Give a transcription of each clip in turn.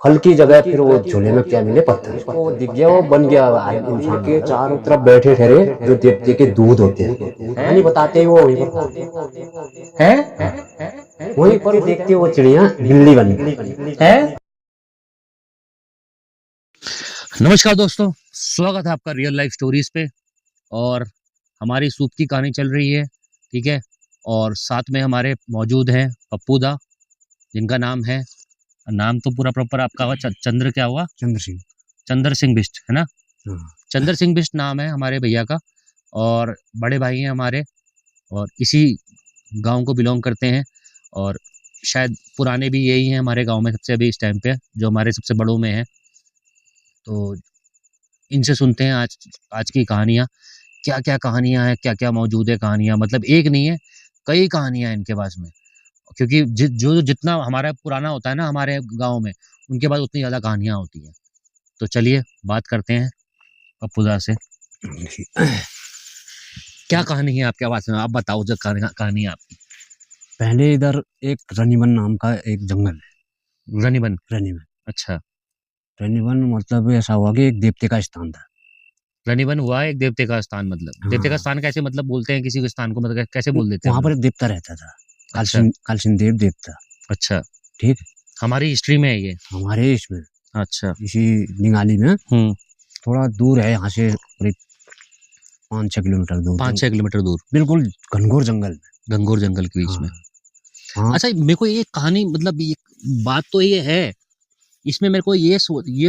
फल की जगह फिर वो झोले में क्या मिले, पत्थर। उसको दिख गया, वो बन गया इंसान के चारों तरफ बैठे ठहरे जो देवते के दूध होते हैं। कहानी बताते ही वो वहीं पर है, वहीं पर देखते वो चिड़िया बिल्ली बन गई है। नमस्कार दोस्तों, स्वागत है आपका रियल लाइफ स्टोरीज पे। और हमारी सूप की कहानी चल रही है, ठीक है। और साथ में हमारे मौजूद हैं पप्पू दा, जिनका नाम है, नाम तो पूरा प्रॉपर आपका हुआ चंद्र, क्या हुआ? चंद्र सिंह बिष्ट, है ना? चंद्र सिंह बिष्ट नाम है हमारे भैया का, और बड़े भाई हैं हमारे, और इसी गांव को बिलोंग करते हैं। और शायद पुराने भी यही हैं हमारे गांव में सबसे, अभी इस टाइम पे जो हमारे सबसे बड़ों में है। तो इनसे सुनते हैं आज की कहानियाँ, क्या क्या कहानियाँ हैं, क्या क्या मौजूद है कहानियाँ। मतलब एक नहीं है, कई कहानियाँ हैं इनके पास में, क्योंकि जो जितना हमारा पुराना होता है ना हमारे गांव में, उनके पास उतनी ज़्यादा कहानियाँ होती हैं। तो चलिए बात करते हैं पप्पूदा से। क्या कहानी है आपके पास में, आप बताओ जो कहानी है आपकी। पहले इधर एक रनीवन नाम का एक जंगल है। रनीवन? रनीवन, अच्छा, रनीवन मतलब ऐसा हुआ कि एक देवते का स्थान था। रनीवन हुआ एक देवते का स्थान, मतलब देवते का हाँ, स्थान कैसे, मतलब बोलते हैं किसी के स्थान को, मतलब कैसे बोल देते हैं वहां हम पर लोग? एक देवता रहता था, अच्छा कालसिन देव देवता। अच्छा, ठीक, हमारी हिस्ट्री में है ये? हमारे इसमें अच्छा, इसी निगाली में हम्म, थोड़ा दूर है यहाँ से, करीब 5-6 किलोमीटर दूर। 5-6 किलोमीटर दूर, बिल्कुल घनघोर जंगल में। घनघोर जंगल के बीच हाँ में। हाँ, अच्छा, मेरे को ये कहानी, मतलब ये बात तो ये है, इसमें मेरे को ये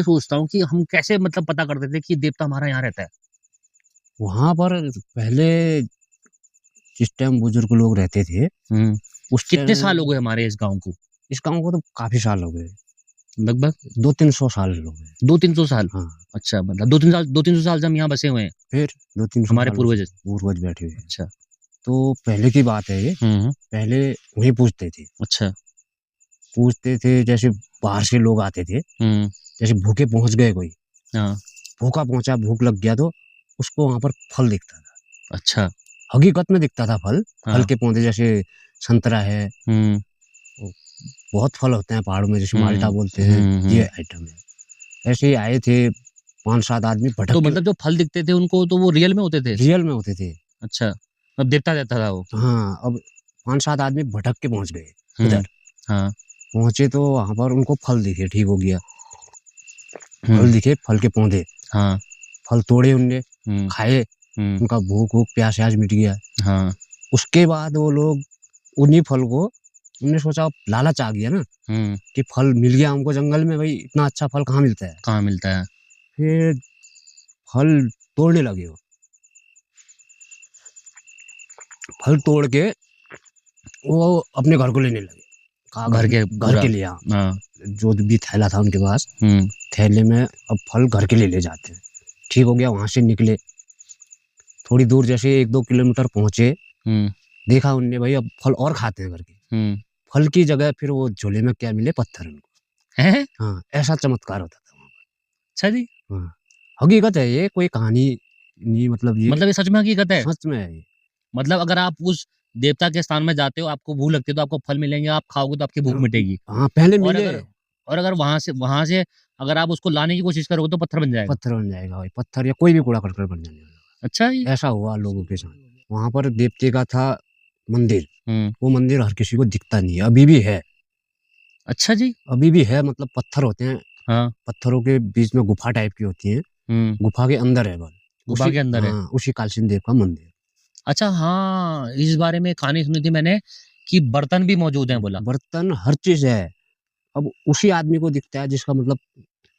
सोचता हूँ कि हम कैसे मतलब पता करते थे कि देवता हमारा यहाँ रहता है। वहां पर पहले जिस टाइम बुजुर्ग लोग रहते थे उस कितने साल हो टाइम, गए हमारे इस गांव को? इस गांव को तो काफी साल हो गए, लगभग 200-300 साल हो गए। 200-300 साल? हाँ, अच्छा, मतलब 200-300 साल से हम यहाँ बसे हुए हैं, फिर 200-300 हमारे साल पूर्वज। पूर्वज बैठे हुए हैं। अच्छा। तो पहले की बात है ये। हम्म। पहले वही पूछते थे, अच्छा। जैसे बाहर से लोग आते थे, हम्म। जैसे भूखे पहुंच गए कोई, हाँ। भूखा पहुंचा, भूख लग गया, तो उसको वहां पर फल दिखता था। अच्छा। हकीकत में दिखता था फल, फल हाँ। के पौधे जैसे संतरा है, हम्म। वो बहुत फल होते हैं पहाड़ों में, जैसे माल्टा बोलते हैं, ये हम्म। आइटम है। ऐसे ही आए थे 5-7 आदमी भटक तो के, मतलब जो फल दिखते थे उनको, तो वो रियल में होते थे? रियल में होते थे। अच्छा, अब देवता देता था वो? हाँ, अब 5-7 आदमी भटक के पहुंच गए हम्म। उधर। हाँ। पहुंचे तो वहां पर उनको फल दिखे, ठीक हो गया। हम्म। फल दिखे, फल के पौधे, हाँ। फल तोड़े उनने, हम्म। खाए, हम्म। उनका भूख वूख प्यास व्यास मिट गया। हाँ। उसके बाद वो लोग उन्हीं फल को, उन्होंने सोचा, लालच आ गया ना हम्म। कि फल मिल गया हमको जंगल में, भाई इतना अच्छा फल कहाँ मिलता है। कहाँ मिलता है? फिर फल तोड़ने लगे वो, फल तोड़ के वो अपने घर को लेने लगे। कहा घर के घर पूरा? के लिए, हाँ। हाँ। जो भी थैला था उनके पास, हम्म। थैले में अब फल घर के लिए ले जाते हैं। ठीक हो गया, वहां से निकले, थोड़ी दूर जैसे 1-2 किलोमीटर पहुंचे, हम्म। देखा उनने, भाई अब फल और खाते हैं करके। हम्म। फल की जगह फिर वो झोले में क्या मिले, पत्थर उनको। है? हाँ, ऐसा चमत्कार होता था वहाँ अच्छा जी, पर। हाँ, हकीकत है ये, कोई कहानी नहीं, मतलब ये मतलब ये सच में हकीकत है? सच में है ये। मतलब अगर आप उस देवता के स्थान में जाते हो, आपको भूख लगती है, तो आपको फल मिलेंगे, आप खाओगे तो आपकी भूख मिटेगी। हाँ, पहले और मिले, अगर वहां से अगर आप उसको लाने की कोशिश करोगे तो पत्थर बन जाएगा। पत्थर बन जाएगा भाई, पत्थर या कोई भी कूड़ा करकट बन जाने वाला। अच्छा जी। ऐसा हुआ लोगों के साथ। वहां पर देवते का था मंदिर, हम्म। वो मंदिर हर किसी को दिखता नहीं है, अभी भी है। अच्छा जी। अभी भी है, मतलब पत्थर होते हैं, हाँ। पत्थरों के बीच में गुफा टाइप की होती है, हम्म। गुफा के अंदर है बल, गुफा उसी, के अंदर है? हाँ, उसी कालसिन देव का मंदिर। अच्छा, हाँ, इस बारे में कहानी सुनी थी मैंने कि बर्तन भी मौजूद हैं, बोला। बर्तन हर चीज है। अब उसी आदमी को दिखता है जिसका मतलब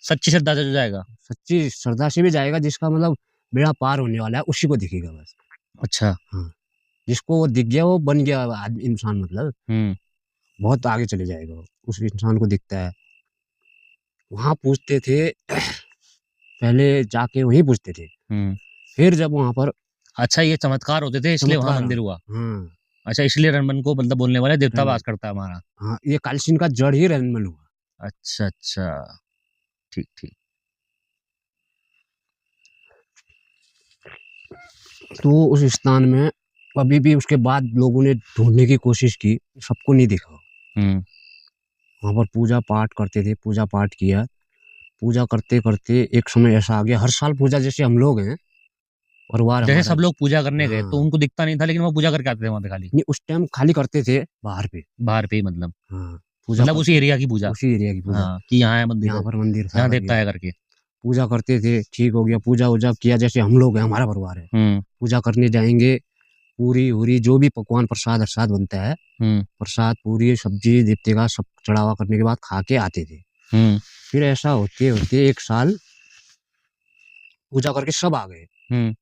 सच्ची श्रद्धा से जो जाएगा। सच्ची श्रद्धा से भी जाएगा, जिसका मतलब बेड़ा पार होने वाला है, उसी को दिखेगा बस। अच्छा। हाँ, जिसको वो दिख गया, वो बन गया इंसान, मतलब हम्म। बहुत आगे चले जाएगा वो, उस इंसान को दिखता है। वहां पूछते थे, पहले जाके वहीं पूछते थे। हम्म। फिर जब वहां पर अच्छा, ये चमत्कार होते थे इसलिए वहां चमत्कार, मंदिर हुआ? हाँ, अच्छा, इसलिए रणबन को मतलब बोलने वाले देवता रणबल, वास करता है हमारा? हाँ, ये कालसिन का जड़ ही रणबल हुआ। अच्छा अच्छा, ठीक ठीक। तो उस स्थान में अभी भी उसके बाद लोगों ने ढूंढने की कोशिश की, सबको नहीं दिखा। हम्म। वहाँ पर पूजा पाठ करते थे, पूजा पाठ किया। पूजा करते करते एक समय ऐसा आ गया, हर साल पूजा जैसे हम लोग हैं परिवार जैसे हमारा। सब लोग पूजा करने गए तो हाँ, उनको दिखता नहीं था, लेकिन वो पूजा करके आते थे वहां पे खाली, नहीं उस टाइम खाली करते थे बाहर पे। बाहर पे ही मतलब। हाँ, पूजा मतलब उसी करते एरिया की पूजा। उसी एरिया की पूजा। हाँ, कि यहाँ है मंदिर, यहाँ पर मंदिर था यहाँ करके देवता है करके। पूजा करते थे। ठीक हो गया, पूजा वूजा किया जैसे हम लोग हैं, हमारा परिवार है। हम्म। पूजा करने जाएंगे, पूरी उरी जो भी पकवान प्रसाद अरसाद बनता है, हम्म। प्रसाद पूरी सब्जी देवते का सब चढ़ावा करने के बाद खा के आते थे। हम्म। फिर ऐसा होते होते एक साल पूजा करके सब आ गए, हम्म।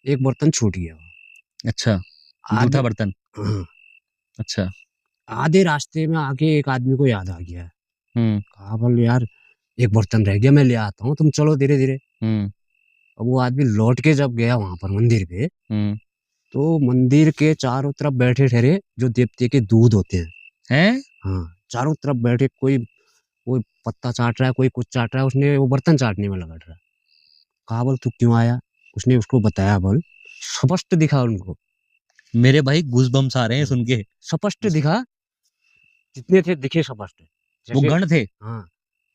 एक बर्तन छूट गया। अच्छा, आधे जूठा बर्तन। हाँ, अच्छा। आधे रास्ते में आके एक आदमी को याद आ गया। हम्म। कहा बोल यार एक बर्तन रह गया, मैं ले आता हूँ, तुम चलो धीरे धीरे। हम्म। अब वो आदमी लौट के जब गया वहां पर मंदिर पे, हम्म। तो मंदिर के चारों तरफ बैठे ठहरे जो देवते के दूध होते हैं। हैं? हाँ, चारों तरफ बैठे, कोई कोई पत्ता चाट रहा है, कोई कुछ चाट रहा है, उसने वो बर्तन चाटने में लगा रहा। कहा बोल तू क्यों आया? उसने उसको बताया बोल, स्पष्ट दिखा उनको। मेरे भाई गूज बम्स आ रहे हैं हाँ, सुन के। स्पष्ट दिखा, जितने थे दिखे स्पष्ट। वो जैसे गण थे? हाँ,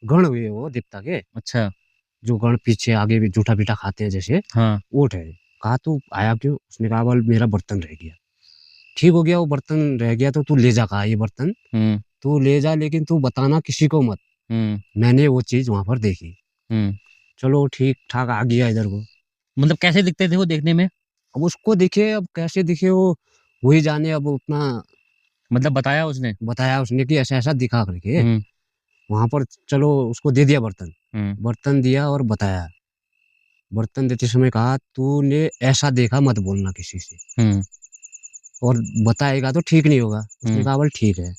गण हुए वो देवता के, अच्छा। जो गण पीछे आगे भी जूठा पीठा खाते हैं जैसे, हाँ। वो ठहरे। कहा तू आया क्यों? उसने कहा बोल मेरा बर्तन रह गया। ठीक हो गया, वो बर्तन रह गया तो तू ले जा, कहा ये बर्तन हम्म। तू ले जा, लेकिन तू बताना किसी को मत, हम्म। मैंने वो चीज वहां पर देखी। हम्म। चलो ठीक ठाक आ गया इधर को। मतलब कैसे दिखते थे वो देखने में? अब उसको दिखे, अब कैसे दिखे वो वही जाने। अब उतना मतलब बताया उसने? बताया उसने कि ऐसा ऐसा दिखा करके। हम्म। वहां पर चलो उसको दे दिया बर्तन, हम्म। बर्तन दिया और बताया। बर्तन देते समय कहा तूने ऐसा देखा मत बोलना किसी से, हम्म। और बताएगा तो ठीक नहीं होगा। उसने हम्म। कहा बोल ठीक है।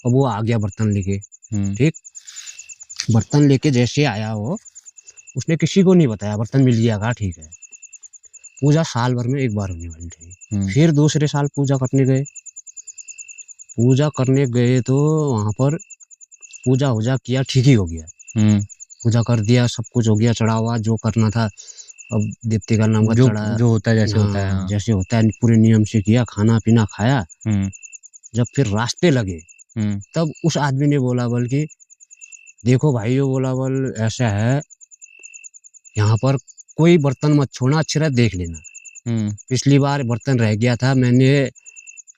अब वो आ गया बर्तन लेके। हम्म। ठीक, बर्तन लेके जैसे आया वो, उसने किसी को नहीं बताया, बर्तन मिल गया, कहा ठीक है। पूजा साल भर में एक बार होने वाली थी। हम्म। फिर दूसरे साल पूजा करने गए। पूजा करने गए तो वहां पर पूजा वूजा किया, ठीक ही हो गया। हम्म। पूजा कर दिया, सब कुछ हो गया, चढ़ा हुआ जो करना था। अब देवते का नाम का जो चढ़ा। जो होता है जैसे होता है, हाँ, हाँ। जैसे होता है पूरे नियम से किया, खाना पीना खाया। हम्म। जब फिर रास्ते लगे, हम्म। तब उस आदमी ने बोला बोल कि देखो भाई, वो बोला बोल ऐसा है, यहाँ पर कोई बर्तन मत छोड़ना, अच्छी तरह देख लेना। हम्म। पिछली बार बर्तन रह गया था, मैंने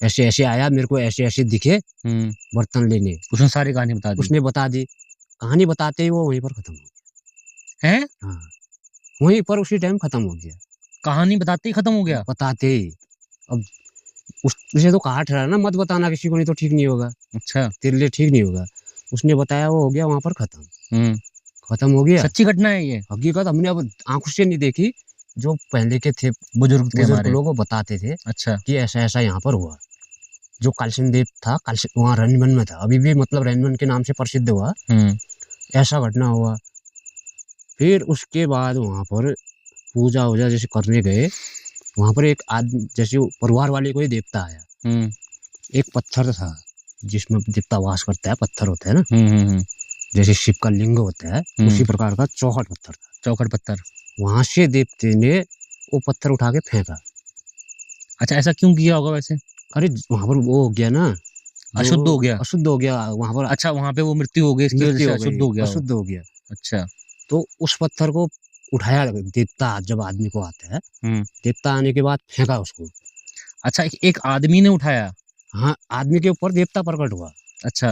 ऐसे ऐसे आया, मेरे को ऐसे ऐसे दिखे हम्म। बर्तन लेने। उसने सारी कहानी बता दी? उसने बता दी। कहानी बताते ही वो वहीं पर खत्म हो हैं? गया। हाँ, वहीं पर उसी टाइम खत्म हो गया, कहानी बताते ही खत्म हो गया? बताते ही। अब उसे तो कहा ठहरा ना, मत बताना किसी को, नहीं तो ठीक नहीं होगा, अच्छा। तेरे लिए ठीक नहीं होगा। उसने बताया, वो हो गया वहां पर खत्म। हम्म। खत्म हो गया। सच्ची घटना है ये? हकीकत हमने अब आंखों से नहीं देखी, जो पहले के थे बुजुर्ग थे बुजुर्ग हमारे? लोग वो बताते थे अच्छा। कि ऐसा ऐसा यहाँ पर हुआ। जो कालसन देव था, कालसन वहाँ रैनमन में था, अभी भी मतलब रैनमन के नाम से प्रसिद्ध हुआ। हम्म। ऐसा घटना हुआ। फिर उसके बाद वहां पर पूजा वूजा जैसे करने गए, वहां पर एक आदमी जैसे परिवार वाले कोई देवता आया। हम्म। एक पत्थर था जिसमें देवता वास करता है, पत्थर होता है ना, हम्म। जैसे शिव का लिंग होता है, उसी प्रकार का चौखट पत्थर था। चौखट पत्थर। वहां से देवते ने वो पत्थर उठा के फेंका। अच्छा, ऐसा क्यों किया होगा वैसे? अरे वहां पर वो हो गया ना, जो अशुद्ध हो गया? अशुद्ध हो गया वहां पर। अच्छा, वहां पे वो मृत्यु हो गई, इसकी वजह मृत्यु से हो अशुद्ध गई, हो गया वो? अशुद्ध हो गया। अच्छा। तो उस पत्थर को उठाया देवता, जब आदमी को आता है, हम्म। देवता आने के बाद फेंका उसको। अच्छा, एक आदमी ने उठाया? हाँ, आदमी के ऊपर देवता प्रकट हुआ। अच्छा।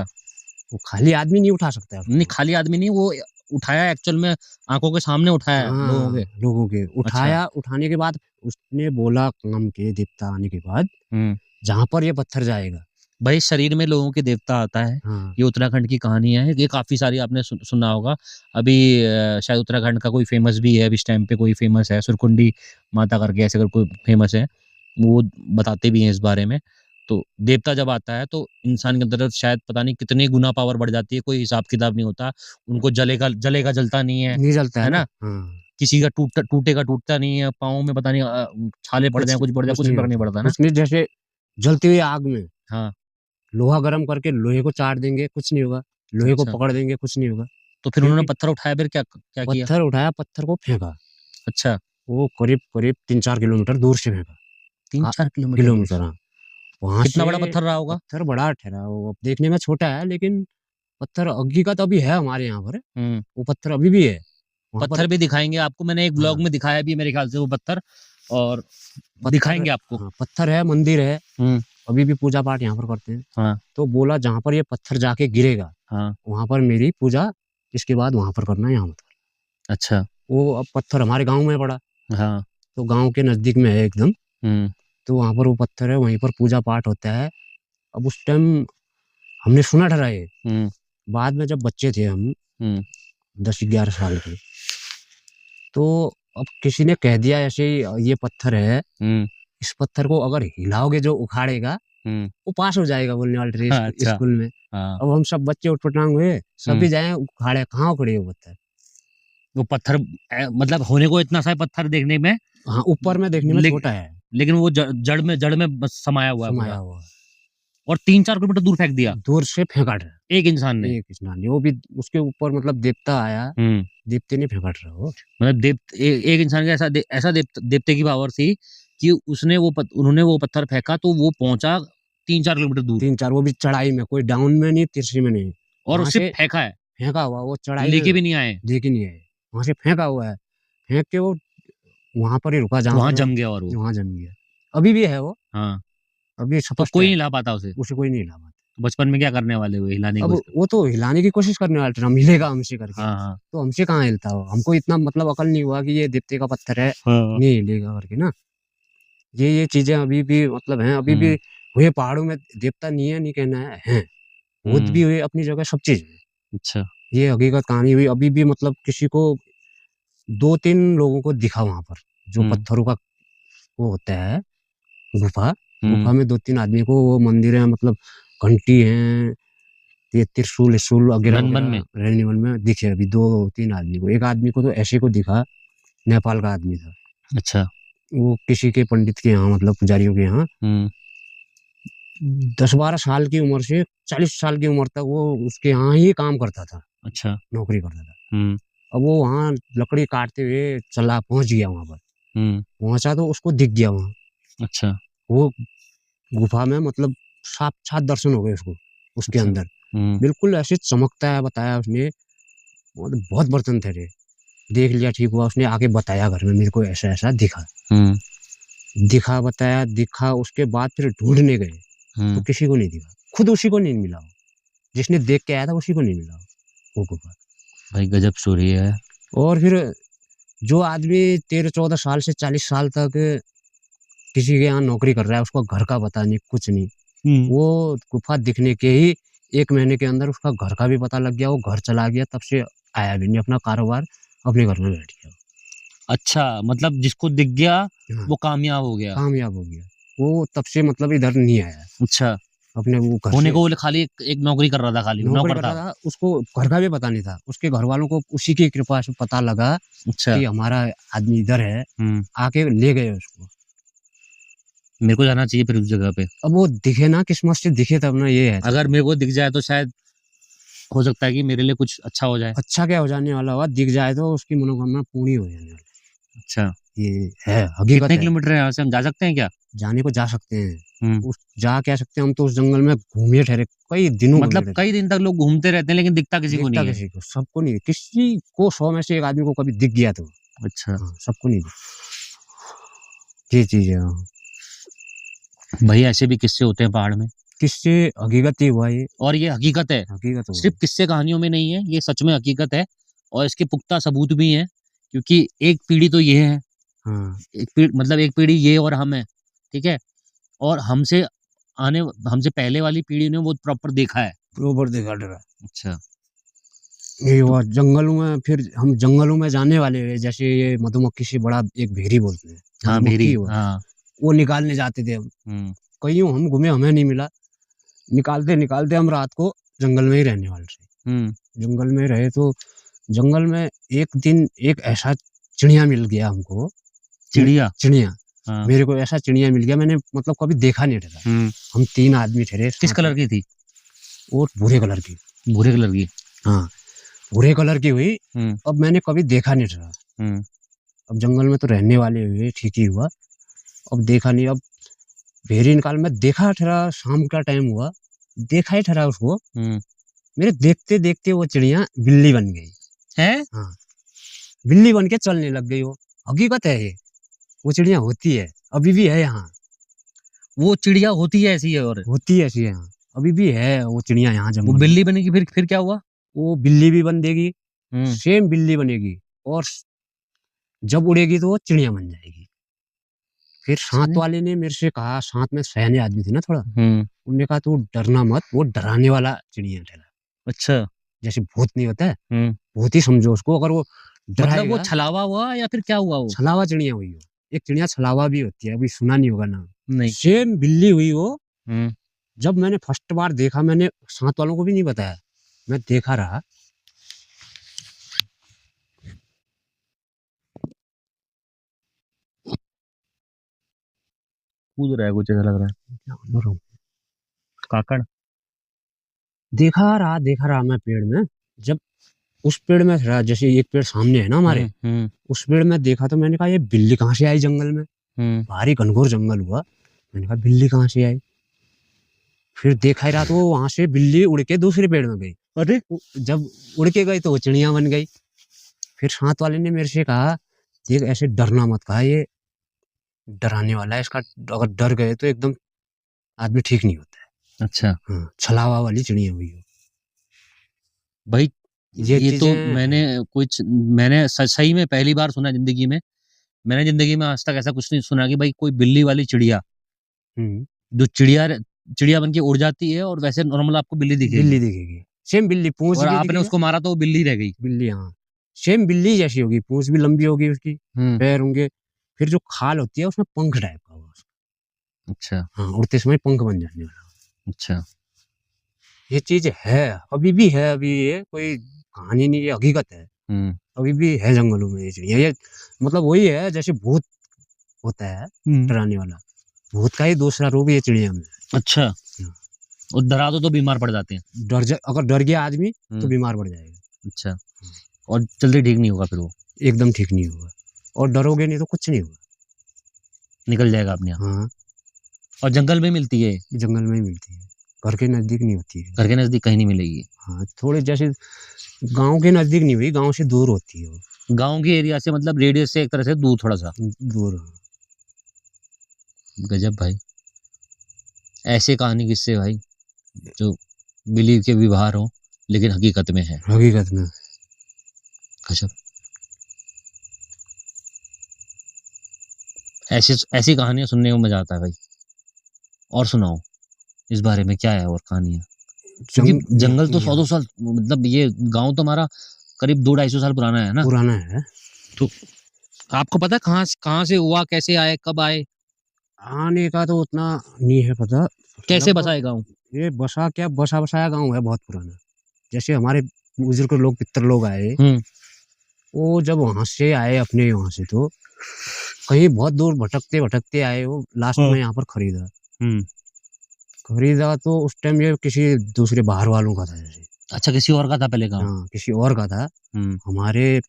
वो खाली आदमी नहीं उठा सकता है नहीं, उसको। खाली आदमी नहीं, वो उठाया एक्चुअल में, आंखों के सामने उठाया लोगों हाँ, के? लोगों के अच्छा। उठाया। उठाने के बाद उसने बोला काम के देवता आने के बाद, हम्म। जहां पर ये पत्थर जाएगा। भाई शरीर में लोगों के देवता आता है, हाँ, ये उत्तराखंड की कहानी है, ये काफी सारी आपने सुना होगा। अभी शायद उत्तराखंड का कोई फेमस भी है, अभी इस टाइम पे कोई फेमस है, सुरकुंडी माता करके ऐसे अगर कोई फेमस है, वो बताते भी हैं इस बारे में। तो देवता जब आता है तो इंसान के अंदर शायद पता नहीं कितनी गुना पावर बढ़ जाती है, कोई हिसाब किताब नहीं होता। उनको जलेगा जलेगा जलता नहीं नहीं जलता है है ना। ना? हाँ, किसी का टूटेगा टूटता नहीं है, पाँव में पता नहीं छाले पड़ जाए, कुछ कुछ पड़ जाए, कुछ कुछ नहीं फर्क नहीं होता, पड़ता ना? कुछ नहीं। जैसे जलती हुई आग में हाँ। लोहा गर्म करके लोहे को चाट देंगे, कुछ नहीं होगा। लोहे को अच्छा, पकड़ देंगे, कुछ नहीं होगा। तो फिर उन्होंने क्योंकि पत्थर उठाया, फिर क्या क्या किया? पत्थर उठाया, पत्थर को फेंका। अच्छा। वो करीब करीब 3-4 किलोमीटर दूर से फेंका। तीन चार किलोमीटर दूर किलोमीटर, से? हाँ। वहां कितना से बड़ा पत्थर रहा होगा? पत्थर बड़ा ठहरा, वो अब देखने में छोटा है, लेकिन पत्थर हकीकत अभी है हमारे यहाँ पर, वो पत्थर अभी भी है। वहाँ पत्थर भी दिखाएंगे आपको, मैंने एक ब्लॉग में दिखाया भी मेरे ख्याल से वो पत्थर, और दिखाएंगे आपको। हाँ, पत्थर है, मंदिर है, अभी भी पूजा पाठ यहाँ पर करते हैं। हाँ। तो बोला जहाँ पर ये पत्थर जाके गिरेगा, हाँ। वहाँ पर मेरी पूजा इसके बाद वहाँ पर करना, यहाँ मत करना। अच्छा। वो अब पत्थर हमारे गाँव में पड़ा, हाँ। तो गाँव के नजदीक में है एकदम, तो वहाँ पर वो पत्थर है, वहीं पर पूजा पाठ होता है। अब उस टाइम हमने सुना ठहरा ये, बाद में जब बच्चे थे हम 10-11 साल के, तो अब किसी ने कह दिया ऐसे ये पत्थर है, इस पत्थर को अगर हिलाओगे जो उखाड़ेगा वो पास हो जाएगा बोलने वाले थे अच्छा। स्कूल में। हाँ। अब हम सब बच्चे उठपटांग हुए, सभी जाए उखाड़े, कहाँ उखड़े वो पत्थर? वो पत्थर मतलब होने को इतना सा पत्थर देखने में, हाँ, ऊपर में देखने में छोटा है, लेकिन वो जड़ में बस समाया हुआ है। और 3-4 किलोमीटर दूर फेंक दिया, दूर से फेंका रहा एक इंसान ने, वो भी उसके ऊपर, मतलब देवता आया, देवते ने फेंका रहा वो, मतलब एक इंसान के ऐसा देवते की पावर थी कि उन्होंने वो पत्थर फेंका तो वो पहुंचा 3-4 किलोमीटर दूर, 3-4, वो भी चढ़ाई में, कोई डाउन में नहीं, तिरछी में नहीं, और उससे फेंका है, फेंका हुआ, वो चढ़ाई लेके भी नहीं आए, वहां से फेंका हुआ है, फेंक के वो वहां पर ही रुका, वहां जम गया, और वहां जम गया, अभी भी है वो। हाँ। अभी तो कोई नहीं ला पाता उसे कोई नहीं ला पाता। तो बचपन में क्या करने वाले हुए, हिलाने की? अब वो तो हिलाने की कोशिश करने वाले थे, मिलेगा हमसे करके। हाँ। तो हमसे कहाँ हिलता हो, हमको इतना मतलब अकल नहीं हुआ कि ये देवते का पत्थर है, नहीं हिलेगा करके ना। ये चीजें अभी भी मतलब हैं, अभी भी हुए पहाड़ों में, देवता नहीं है नहीं कहना है, भूत भी हुए अपनी जगह, सब चीज है। अच्छा। ये हकीकत कहानी हुई, अभी भी मतलब किसी को 2-3 लोगों को दिखा वहां पर, जो पत्थरों का वो होता है गुफा में 2-3 आदमी को, वो मंदिर है, मतलब घंटी है, ये त्रिशूल रैनीवन में दिखे अभी 2-3 आदमी को। एक आदमी को तो ऐसे को दिखा, नेपाल का आदमी था। अच्छा। वो किसी के पंडित के यहाँ, मतलब पुजारियों के यहाँ, 10-12 साल की उम्र से 40 साल की उम्र तक वो उसके यहाँ ही काम करता था। अच्छा। नौकरी करता था। अब वो वहाँ लकड़ी काटते हुए चला, पहुंच गया वहां पर, पहुंचा तो उसको दिख गया वहां। अच्छा। वो गुफा में मतलब साक्षात दर्शन हो गए उसको, उसके अंदर बिल्कुल ऐसे चमकता है। बताया उसने, बहुत बर्तन थे रे, देख लिया, ठीक हुआ, उसने आके बताया घर में, मेरे को ऐसा ऐसा दिखा, बताया, दिखा। उसके बाद फिर ढूंढने गए तो किसी को नहीं दिखा, खुद उसी को नहीं मिला, जिसने देख के आया था उसी को नहीं मिला वो गुफा। भाई गजब स्टोरी है। और फिर जो आदमी 13-14 साल से 40 साल तक किसी के यहाँ नौकरी कर रहा है, उसको घर का पता नहीं, कुछ नहीं, वो गुफा दिखने के ही 1 महीने के अंदर उसका घर का भी पता लग गया, वो घर चला गया, तब से आया भी नहीं, अपना कारोबार अपने घर में बैठ गया। अच्छा, मतलब जिसको दिख गया वो कामयाब हो गया, वो तब से मतलब इधर नहीं आया। अच्छा। अपने वो घर होने को खाली एक नौकरी कर रहा था, खाली नौकर था, उसको घर का भी पता नहीं था। उसके घर वालों को उसी की कृपा से पता लगा। अच्छा। कि हमारा आदमी इधर है, आके ले गए उसको। मेरे को जाना चाहिए फिर उस जगह पे। अब वो दिखे ना, किस्मत से दिखे तब ना, ये है। अगर मेरे को दिख जाए तो शायद हो सकता है कि मेरे लिए कुछ अच्छा हो जाए। अच्छा क्या हो जाने वाला हुआ, दिख जाए तो उसकी मनोकामना पूरी हो जाने वाली। अच्छा, ये है हकीकत। कितने किलोमीटर है यहाँ से, हम जा सकते हैं क्या? जाने को जा सकते हैं, जा क्या सकते हैं हम, तो उस जंगल में घूमे ठहरे कई दिनों, मतलब कई दिन तक लोग घूमते रहते हैं, लेकिन दिखता किसी को नहीं है। सबको नहीं, किसी को 100 में से 1 आदमी को कभी दिख गया तो। अच्छा। सबको नहीं, ये चीज है भाई। ऐसे भी किस्से होते हैं पहाड़ में, किस्से हकीकत ही हुआ ये, और ये हकीकत है, हकीकत सिर्फ किस्से कहानियों में नहीं है, ये सच में हकीकत है, और इसके पुख्ता सबूत भी हैं, क्योंकि एक पीढ़ी तो ये है, मतलब एक पीढ़ी ये और हम है, ठीक है, और हमसे पहले वाली पीढ़ी ने वो प्रॉपर देखा है, डरा। अच्छा। ये हुआ जंगलों में, फिर हम जंगलों में जाने वाले हैं, जैसे ये मधुमक्खी से बड़ा एक भेरी बोलते हैं। हाँ, भेरी। हाँ। वो निकालने जाते थे हम, कईयों हम घूमे, हमें नहीं मिला। निकालते निकालते हम रात को जंगल में ही रहने वाले थे। जंगल में रहे तो जंगल में एक दिन एक ऐसा चिड़िया मिल गया हमको। चिड़िया। हाँ। मेरे को ऐसा चिड़िया मिल गया, मैंने मतलब कभी देखा नहीं था। हम 3 आदमी थे। किस कलर की थी? वो भूरे कलर की। भूरे कलर की? हाँ, भूरे कलर की हुई। अब मैंने कभी देखा नहीं था। अब जंगल में तो रहने वाले हुए, ठीक ही हुआ। अब देखा नहीं, अब भेरी निकाल, मैं देखा ठहरा, शाम का टाइम हुआ, देखा ही ठहरा उसको। मेरे देखते देखते वो चिड़िया बिल्ली बन गई है। हाँ, बिल्ली बन के चलने लग गई। वो हकीकत है, ये वो चिड़िया होती है, अभी भी है यहाँ, वो चिड़िया होती है ऐसी है और होती है ऐसी यहाँ, अभी भी है वो चिड़िया यहाँ वो जंगल में। बिल्ली बनेगी फिर क्या हुआ? वो बिल्ली भी बन देगी, हम्म। सेम बिल्ली बनेगी, और जब उड़ेगी तो वो चिड़िया बन जाएगी। फिर साथ वाले ने मेरे से कहा, साथ में सयाने आदमी थे ना थोड़ा, उन्होंने कहा तू डरना मत, वो डराने वाला चिड़िया ठहरा। अच्छा। जैसे भूत नहीं होता है, भूत ही समझो उसको। अगर वो मतलब वो छलावा हुआ या फिर क्या हुआ? वो छलावा चिड़िया हुई हो, एक चिड़िया छलावा भी होती है, अभी सुना नहीं होगा नाम। नहीं। सेम बिल्ली हुई वो। जब मैंने फर्स्ट बार देखा, मैंने साथ वालों को भी नहीं बताया, मैं देखा रहा। कूद रहा है कुछ, ऐसा लग रहा है। काकड़। देखा रहा मैं पेड़ में। जब उस पेड़ में था, जैसे एक पेड़ सामने है ना हमारे, उस पेड़ में देखा तो मैंने कहा ये बिल्ली कहाँ से आई जंगल में। भारी घनघोर जंगल हुआ, मैंने कहा बिल्ली कहाँ से आई। फिर देखा ही रहा तो वहां से बिल्ली उड़ के दूसरे पेड़ में गई। अरे जब उड़ के गई तो वो चिड़िया बन गई। फिर साथ वाले ने मेरे से कहा देख ऐसे डरना मत, कहा ये डराने वाला है, इसका अगर डर गए तो एकदम आदमी ठीक नहीं होता है। अच्छा। हाँ, छलावा वाली चिड़िया हुई हो भाई। ये तो मैंने सही में पहली बार सुना जिंदगी में। मैंने जिंदगी में आज तक ऐसा कुछ नहीं सुना कि भाई कोई बिल्ली वाली चिड़िया, जो चिड़िया बन के उड़ जाती है और वैसे नॉर्मल आपको बिल्ली दिखेगी। सेम बिल्ली, पूंछ और भी आपने उसको मारा तो वो बिल्ली रह गई। बिल्ली, हाँ सेम बिल्ली जैसी होगी, पूंछ भी लंबी होगी उसकी, पैर होंगे, फिर जो खाल होती है उसमें पंख टाइप का होगा। अच्छा। हाँ, उड़ते समय पंख बन जाने वाला। अच्छा। ये चीज है, अभी भी है, अभी ये कोई कहानी नहीं, ये हकीकत है। अभी भी है जंगलों में ये चिड़िया। ये मतलब वही है जैसे भूत होता है डराने वाला, भूत का ही दूसरा रूप ये चिड़िया में। अच्छा। और डरा दो तो बीमार पड़ जाते हैं। अगर डर गया आदमी तो बीमार पड़ जाएगा। अच्छा। और जल्दी ठीक नहीं होगा फिर वो? एकदम ठीक नहीं होगा, और डरोगे नहीं तो कुछ नहीं होगा, निकल जाएगा अपने आप। हाँ। और जंगल में मिलती है? जंगल में ही मिलती है, घर के नजदीक नहीं होती है। घर के नजदीक कहीं नहीं मिलेगी? हाँ, थोड़े जैसे गांव के नजदीक नहीं हुई, गांव से दूर होती है वो। गांव के एरिया से मतलब रेडियस से एक तरह से दूर, थोड़ा सा दूर। गजब भाई। ऐसे कहानी किससे भाई जो बिलीव के भी बाहर हो लेकिन हकीकत में है। हकीकत में गजब। ऐसी कहानियां सुनने में मजा आता है भाई। और सुनाओ इस बारे में, क्या है और कहानियां? क्योंकि जंगल तो 100-200 साल, मतलब ये गांव तो हमारा करीब 200-250 साल पुराना है ना। पुराना है। तो आपको पता कहाँ से हुआ, कैसे आए, कब आए? आने का तो उतना नहीं है पता। कैसे बसा है गाँव? ये बसा क्या, बसाया गांव है बहुत पुराना। जैसे हमारे बुजुर्ग लोग, पितर लोग आए, वो जब वहां से आए अपने वहां से, तो कहीं बहुत दूर भटकते भटकते आए, वो लास्ट में यहाँ पर खरीदा तो उस टाइम ये किसी दूसरे बाहर वालों का था जैसे। अच्छा, किसी और का था पहले गाँव? हाँ, किसी और का था। हमारे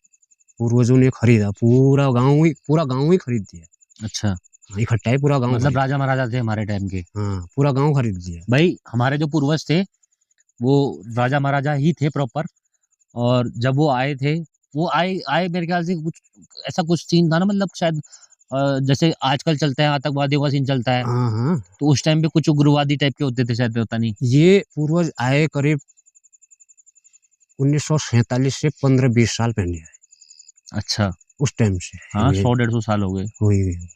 पूर्वजों ने खरीदा, पूरा गांव ही खरीद दिया। अच्छा। इकट्ठा ही पूरा गांव, मतलब राजा महाराजा थे हमारे टाइम के? हाँ, पूरा गांव खरीद दिया भाई। हमारे जो पूर्वज थे वो राजा महाराजा ही थे प्रॉपर। और जब वो आए थे, वो आए मेरे ख्याल से कुछ सीन था ना, मतलब शायद जैसे आजकल चलता है आतंकवादियों का सीन चलता है। हाँ। तो उस टाइम पे कुछ उग्रवादी टाइप के होते थे शायद, पता नहीं। ये पूर्वज आए करीब 1947 से 15-20 साल पहले आए। अच्छा। उस टाइम से। हाँ, 100-150 साल हो गए।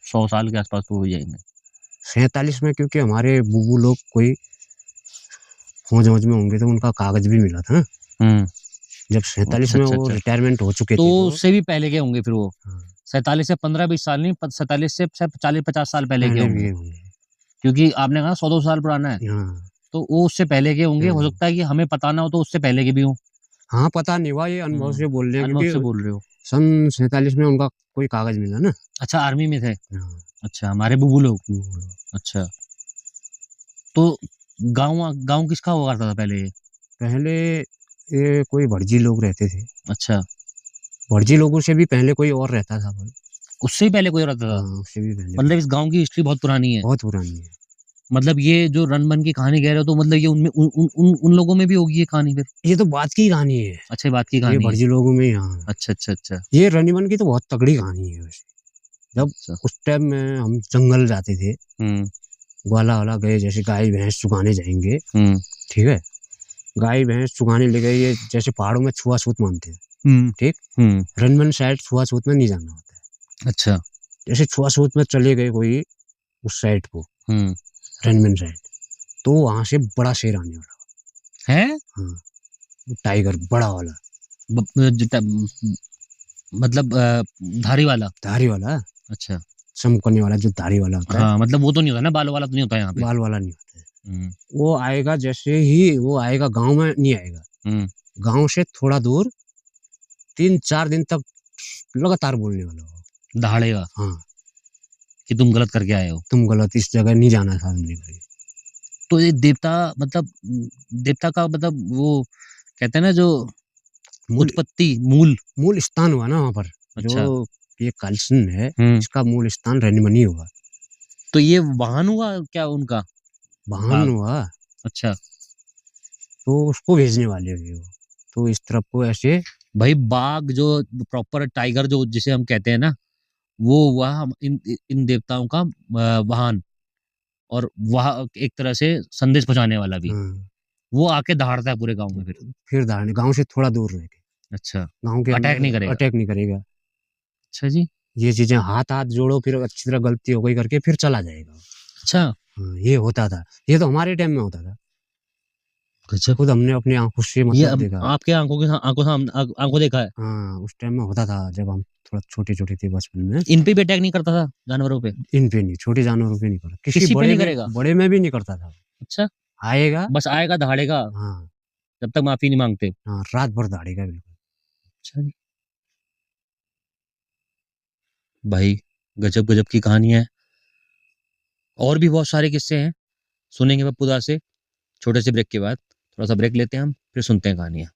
100 साल के आसपास तो हो जाएंगे। 47 में, क्योंकि हमारे बुबू लोग कोई फौज में होंगे तो उनका कागज भी मिला था। जब 47 में वो रिटायरमेंट हो चुके थे, तो उससे भी पहले के होंगे फिर वो। 47 से 15-20 साल नहीं, 47 से 40-50 साल पहले के होंगे। क्योंकि आपने कहा 100-200 साल पुराना है, तो वो उससे पहले के होंगे। हो सकता है कि हमें पता ना हो तो उससे पहले के भी हो। हाँ, पता नहीं हुआ, ये अनुभव से बोल रहे हैं। अनुभव से बोल रहे हो। सन 47 में उनका कोई कागज मिला ना। अच्छा, आर्मी में थे। अच्छा, हमारे बुबू लोग। अच्छा। तो गांव किसका हुआ करता था पहले ये कोई भटजी लोग रहते थे। अच्छा। भटजी लोगों से भी पहले कोई और रहता था। उससे ही पहले कोई रहता था? उससे भी पहले। मतलब इस गांव की हिस्ट्री बहुत पुरानी है। बहुत पुरानी है। मतलब ये जो रणबन की कहानी कह रहे हो तो मतलब ये उनमें उन लोगों में भी होगी ये कहानी फिर? ये तो बात की कहानी है। अच्छा, बात की ये कहानी है। भटजी लोगों में यहाँ। अच्छा अच्छा अच्छा ये रणबन की तो बहुत तगड़ी कहानी है वैसे। जब अच्छा। उस टाइम में हम जंगल जाते थे, ग्वाला वाला गए, जैसे गाय भैंस चुगाने जाएंगे, ठीक है, गाय भैंस चुगाने ले गए, ये जैसे पहाड़ों में छुआछूत मानते हैं, ठीक, रणबन साइड छुआछूत में नहीं जाना होता है। अच्छा। जैसे छुआछूत में चले गए कोई उस साइड को, रणबन साइड, तो वहां से बड़ा शेर आने वाला है। हाँ, टाइगर बड़ा वाला, मतलब धारी वाला। धारी वाला, अच्छा, चमकने वाला जो धारी वाला होता है। हाँ, मतलब वो तो नहीं होता ना, बाल वाला तो नहीं होता यहाँ पे। बाल वाला नहीं होता है। वो आएगा, जैसे ही वो आएगा गांव में नहीं आएगा, गांव से थोड़ा दूर 3-4 दिन तक लगातार बोलने वाला हो, दहाड़ेगा हाँ, कि तुम गलत करके आए हो, तुम गलत, इस जगह नहीं जाना था हमने कभी। तो ये देवता मतलब देवता का मतलब वो कहते हैं ना जो उत्पत्ति मूल स्थान हुआ ना वहाँ पर। अच्छा। जो ये कालसन है, इसका मूल स्थान रणबनी हुआ। तो ये वाहन हुआ क्या उनका? वाहन हुआ। अच्छा, तो उसको भेजने वाले हुए वो, तो इस तरफ को ऐसे। भाई बाघ जो प्रॉपर टाइगर जो जिसे हम कहते हैं ना, वो वह इन देवताओं का वाहन, और वह एक तरह से संदेश पहुंचाने वाला भी। वो आके दहाड़ता है पूरे गांव में फिर दहाड़ने, गांव से थोड़ा दूर रह के। अच्छा, गांव के अटैक नहीं करेगा। अटैक नहीं करेगा। अच्छा जी, ये चीजें हाथ हाथ जोड़ो, फिर अच्छी तरह गलती हो गई करके फिर चला जाएगा। अच्छा, हाँ, ये होता था, ये तो हमारे टाइम में होता था। खुद हमने अपनी आंखों से मतलब देखा। आपके आंखों देखा है? हाँ, उस टाइम में होता था जब हम थोड़ा छोटे छोटे थे बचपन में। इन पे भी अटैक नहीं करता था जानवरों पे? इन पे नहीं, छोटे जानवरों पे नहीं करता, किसी पे नहीं करेगा? बड़े में भी नहीं करता था। अच्छा, आएगा, बस आएगा दहाड़ेगा, हाँ, जब तक माफी नहीं मांगते। हाँ, रात भर दहाड़ेगा बिल्कुल। अच्छा जी, भाई गजब गजब की कहानी है, और भी बहुत सारे किस्से हैं, सुनेंगे पप्पू दा से छोटे से ब्रेक के बाद। थोड़ा सा ब्रेक लेते हैं हम, फिर सुनते हैं कहानियां।